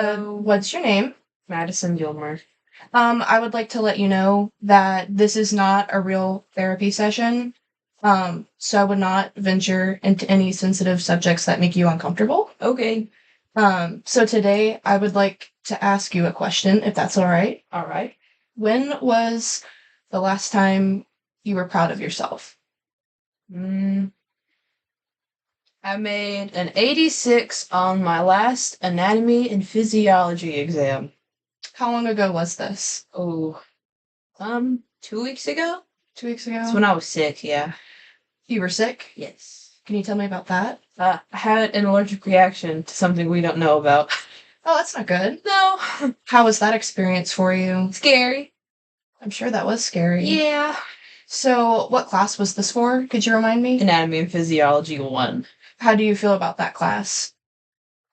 What's your name? Madison Gilmer. I would like to let you know that this is not a real therapy session. So I would not venture into any sensitive subjects that make you uncomfortable. Okay. So today I would like to ask you a question, if that's all right. All right. When was the last time you were proud of yourself? I made an 86 on my last anatomy and physiology exam. How long ago was this? Oh, 2 weeks ago? 2 weeks ago? That's when I was sick, yeah. You were sick? Yes. Can you tell me about that? I had an allergic reaction to something we don't know about. Oh, that's not good. No. How was that experience for you? Scary. I'm sure that was scary. Yeah. So, what class was this for? Could you remind me? Anatomy and physiology 1. How do you feel about that class?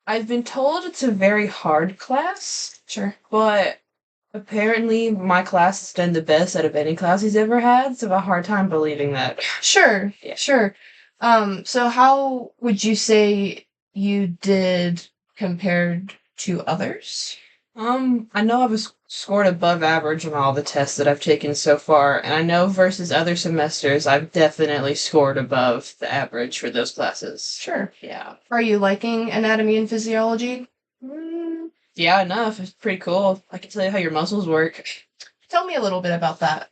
I've been told it's a very hard class, Sure. but apparently my class has done the best out of any class he's ever had, so I have a hard time believing that. Sure. Yeah. Sure. So how would you say you did compared to others? I know I've scored above average on all the tests that I've taken so far, and I know versus other semesters, I've definitely scored above the average for those classes. Sure. Yeah. Are you liking anatomy and physiology? Yeah, enough. It's pretty cool. I can tell you how your muscles work. Tell me a little bit about that.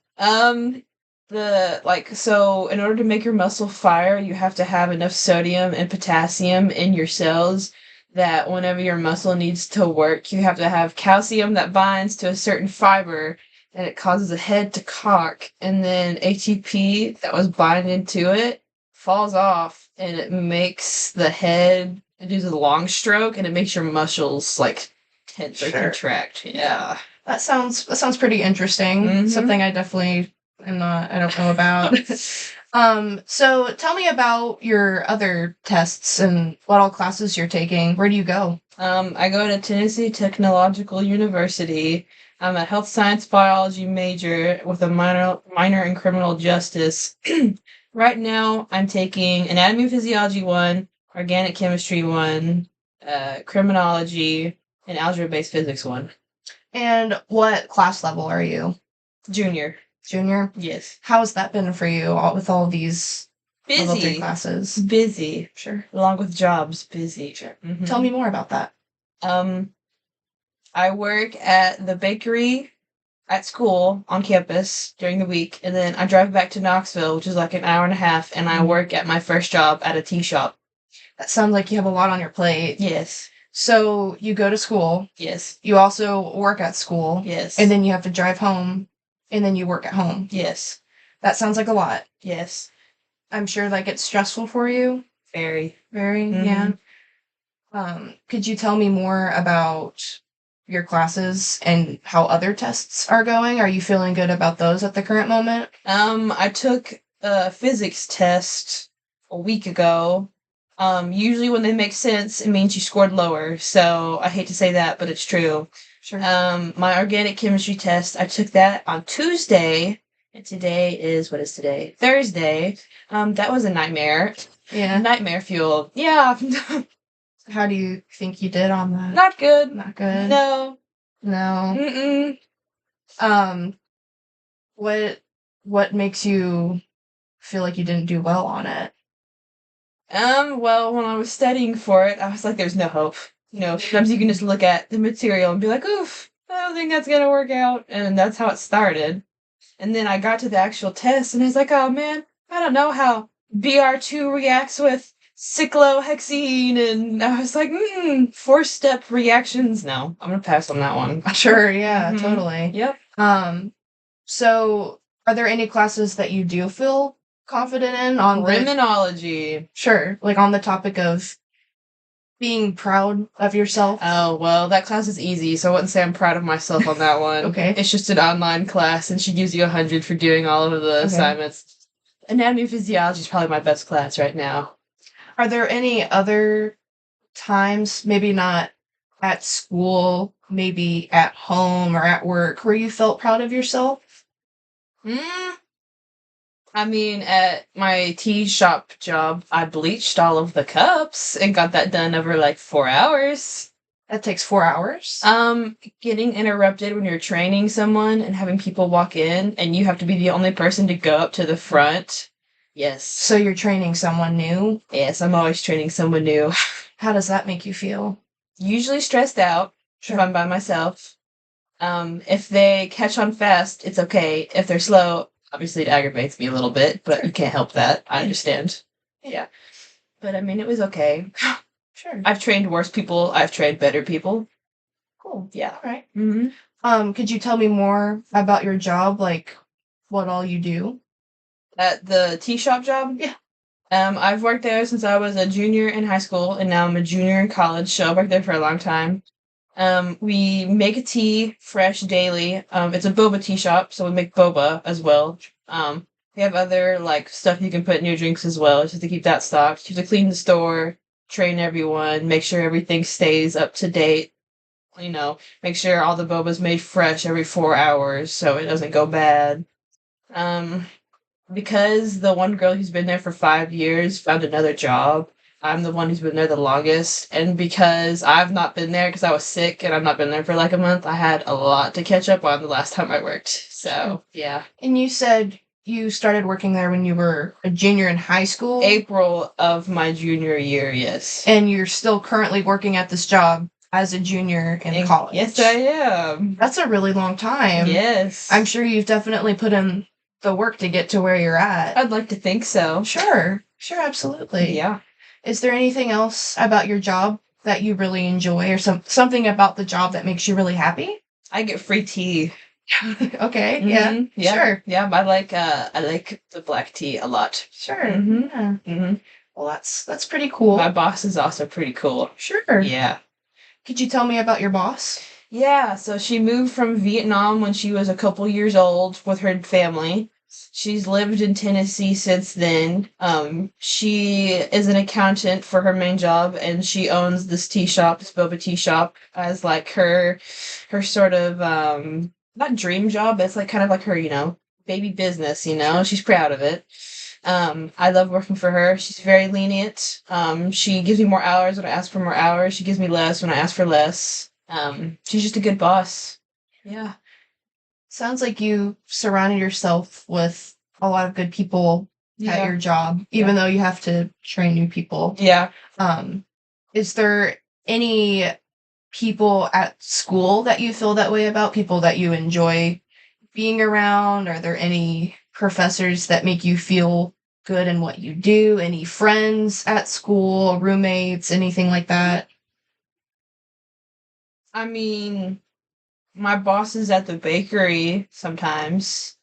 So in order to make your muscle fire, you have to have enough sodium and potassium in your cells that whenever your muscle needs to work, you have to have calcium that binds to a certain fiber and it causes the head to cock, and then ATP that was binding to it falls off and it makes the head, it does a long stroke and it makes your muscles like tense or Sure. contract. Yeah. That sounds pretty interesting. Mhm. Something I definitely I don't know about. So tell me about your other tests and what all classes you're taking. Where do you go? I go to Tennessee Technological University. I'm a health science biology major with a minor in criminal justice. Right now, I'm taking anatomy and physiology 1, organic chemistry 1, criminology, and algebra-based physics 1. And what class level are you? Junior. Junior? Yes. How has that been for you with all these level 3 Busy. classes? Busy. Sure. Along with jobs, busy. Sure. Mhm. Tell me more about that. I work at the bakery at school on campus during the week, and then I drive back to Knoxville, which is like an hour and a half, and I work at my first job at a tea shop. That sounds like you have a lot on your plate. Yes. So you go to school. Yes. You also work at school. Yes. And then you have to drive home, and then you work at home. Yes. That sounds like a lot. Yes. I'm sure that gets stressful for you. Very. Very, Mhm. yeah. Could you tell me more about your classes and how other tests are going? Are you feeling good about those at the current moment? I took a physics test a week ago. Usually when they make sense, it means you scored lower. So I hate to say that, but it's true. Sure. My organic chemistry test, I took that on Tuesday, and today is, what is today? Thursday. That was a nightmare. Yeah. Nightmare fuel. Yeah. How do you think you did on that? Not good. Not good. No. No. Mm-mm. What makes you feel like you didn't do well on it? Well, when I was studying for it, I was like, there's no hope. You know, sometimes you can just look at the material and be like, oof, I don't think that's gonna work out. And that's how it started. And then I got to the actual test and I was like, oh man, I don't know how BR2 reacts with cyclohexene. And I was like, 4-step reactions. No, I'm gonna pass on that one. Sure, yeah, Mhm. totally. Yep. So are there any classes that you do feel confident in on the Criminology. Sure, like on the topic of being proud of yourself? Oh, well, that class is easy, so I wouldn't say I'm proud of myself on that one. Okay. It's just an online class, and she gives you 100 for doing all of the assignments. Anatomy and physiology is probably my best class right now. Are there any other times, maybe not at school, maybe at home or at work, where you felt proud of yourself? I mean, at my tea shop job, I bleached all of the cups and got that done over like 4 hours. That takes 4 hours. Getting interrupted when you're training someone and having people walk in and you have to be the only person to go up to the front. Yes. So you're training someone new. Yes, I'm always training someone new. How does that make you feel? Usually stressed out if I'm by myself. If they catch on fast, it's okay. If they're slow, obviously it aggravates me a little bit, but you can't help that. I understand. Yeah. But I mean, it was okay. Sure. I've trained worse people. I've trained better people. Cool. Yeah. All right. Mm-hmm. Could you tell me more about your job? Like, what all you do? At the tea shop job? Yeah. I've worked there since I was a junior in high school, and now I'm a junior in college, so I've worked there for a long time. We make a tea fresh daily. It's a boba tea shop, so we make boba as well. We have other like stuff you can put in your drinks as well, just to keep that stocked. You have to clean the store, train everyone, make sure everything stays up to date. Make sure all the boba's made fresh every 4 hours so it doesn't go bad. Um, because the one girl who's been there for 5 years found another job, I'm the one who's been there the longest. And because I've not been there because I was sick and I've not been there for like a month, I had a lot to catch up on the last time I worked. So, yeah. And you said you started working there when you were a junior in high school? April of my junior year, yes. And you're still currently working at this job as a junior in college? Yes, I am. That's a really long time. Yes. I'm sure you've definitely put in the work to get to where you're at. I'd like to think so. Sure, absolutely. Yeah. Is there anything else about your job that you really enjoy, or something about the job that makes you really happy? I get free tea. Okay, Mhm, yeah, sure. Yeah, I like the black tea a lot. Sure. Mhm. Yeah. Mhm. Well, that's pretty cool. My boss is also pretty cool. Sure. Yeah. Could you tell me about your boss? Yeah, so she moved from Vietnam when she was a couple years old with her family. She's lived in Tennessee since then. She is an accountant for her main job, and she owns this tea shop, this boba tea shop, as like her sort of not dream job, but it's like kind of like her, baby business. She's proud of it. I love working for her. She's very lenient. She gives me more hours when I ask for more hours. She gives me less when I ask for less. She's just a good boss. Yeah. Sounds like you surrounded yourself with a lot of good people at your job, even though you have to train new people. Yeah. Is there any people at school that you feel that way about? People that you enjoy being around? Are there any professors that make you feel good in what you do? Any friends at school, roommates, anything like that? I mean, my bosses at the bakery sometimes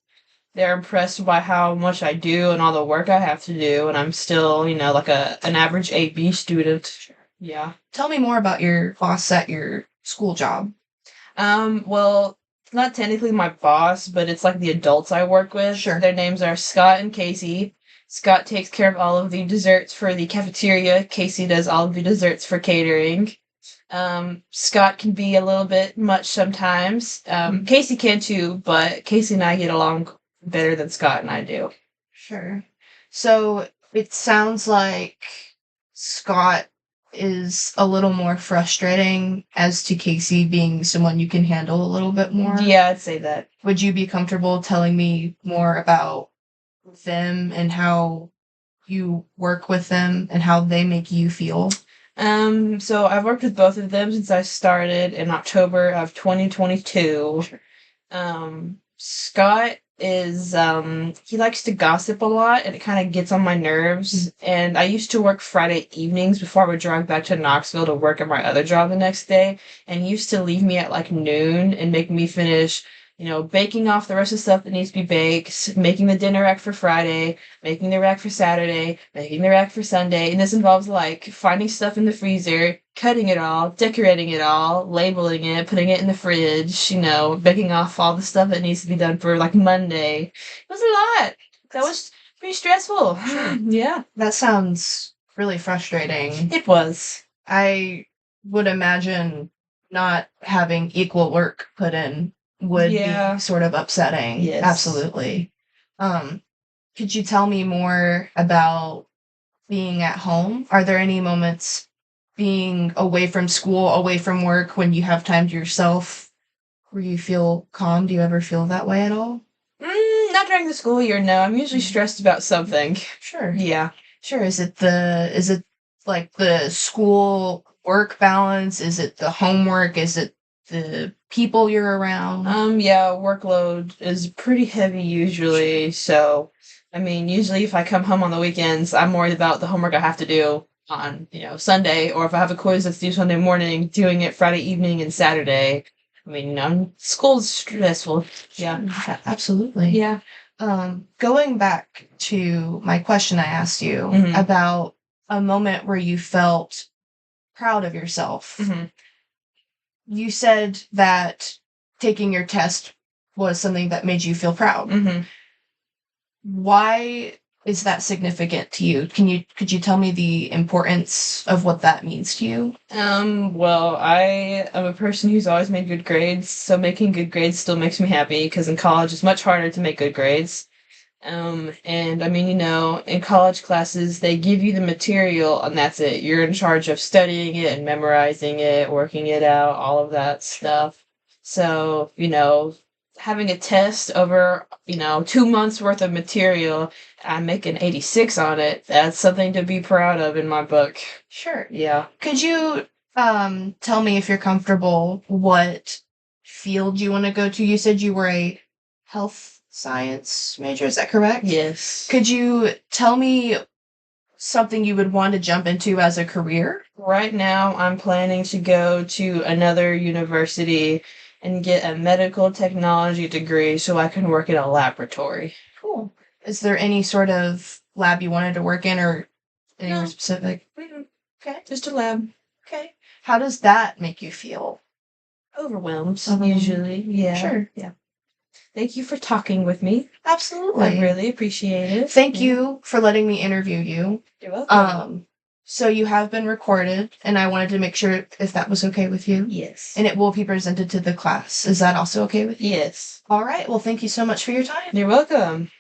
they're impressed by how much I do and all the work I have to do, and I'm still, like an average AB student. Yeah. Tell me more about your boss at your school job. Well, it's not technically my boss, but it's like the adults I work with. Sure. Their names are Scott and Casey. Scott takes care of all of the desserts for the cafeteria. Casey does all of the desserts for catering. Scott can be a little bit much sometimes. Casey can too, but Casey and I get along better than Scott and I do. Sure. So it sounds like Scott is a little more frustrating as to Casey being someone you can handle a little bit more. Yeah, I'd say that. Would you be comfortable telling me more about them and how you work with them and how they make you feel? So I've worked with both of them since I started in October of 2022. Scott is he likes to gossip a lot and it kind of gets on my nerves. And I used to work Friday evenings before I would drive back to Knoxville to work at my other job the next day, and he used to leave me at like noon and make me finish baking off the rest of the stuff that needs to be baked, making the dinner rack for Friday, making the rack for Saturday, making the rack for Sunday. And this involves like finding stuff in the freezer, cutting it all, decorating it all, labeling it, putting it in the fridge, baking off all the stuff that needs to be done for like Monday. It was a lot. That was pretty stressful. Yeah. That sounds really frustrating. It was. I would imagine not having equal work put in would be sort of upsetting. Yes. Absolutely. Could you tell me more about being at home? Are there any moments being away from school, away from work, when you have time to yourself, where you feel calm? Do you ever feel that way at all? Not during the school year, no. I'm usually stressed about something. Sure. Yeah. Sure. Is it like the school work balance? Is it the homework? Is it the people you're around? Yeah, workload is pretty heavy usually. So, I mean, usually if I come home on the weekends, I'm worried about the homework I have to do on, Sunday, or if I have a quiz that's due Sunday morning, doing it Friday evening and Saturday. I mean, school's stressful. Yeah. Absolutely. Yeah. Going back to my question I asked you Mhm. about a moment where you felt proud of yourself. Mhm. You said that taking your test was something that made you feel proud. Mhm. Why is that significant to you? Could you tell me the importance of what that means to you? Well, I am a person who's always made good grades, so making good grades still makes me happy because in college it's much harder to make good grades. And I mean, in college classes, they give you the material and that's it. You're in charge of studying it and memorizing it, working it out, all of that stuff. So, having a test over, 2 months worth of material, I make an 86 on it. That's something to be proud of in my book. Sure. Yeah. Could you tell me, if you're comfortable, what field you want to go to? You said you were a health science major, is that correct? Yes. Could you tell me something you would want to jump into as a career? Right now, I'm planning to go to another university and get a medical technology degree so I can work in a laboratory. Cool. Is there any sort of lab you wanted to work in, or anywhere No. specific? Mm-mm. Okay. Just a lab. Okay. How does that make you feel? Overwhelmed, Overwhelmed. usually. Yeah. Sure. Yeah. Thank you for talking with me. Absolutely. I really appreciate it. Thank Yeah. you for letting me interview you. You're welcome. So you have been recorded, and I wanted to make sure if that was okay with you. Yes. And it will be presented to the class. Is that also okay with you? Yes. All right. Well, thank you so much for your time. You're welcome.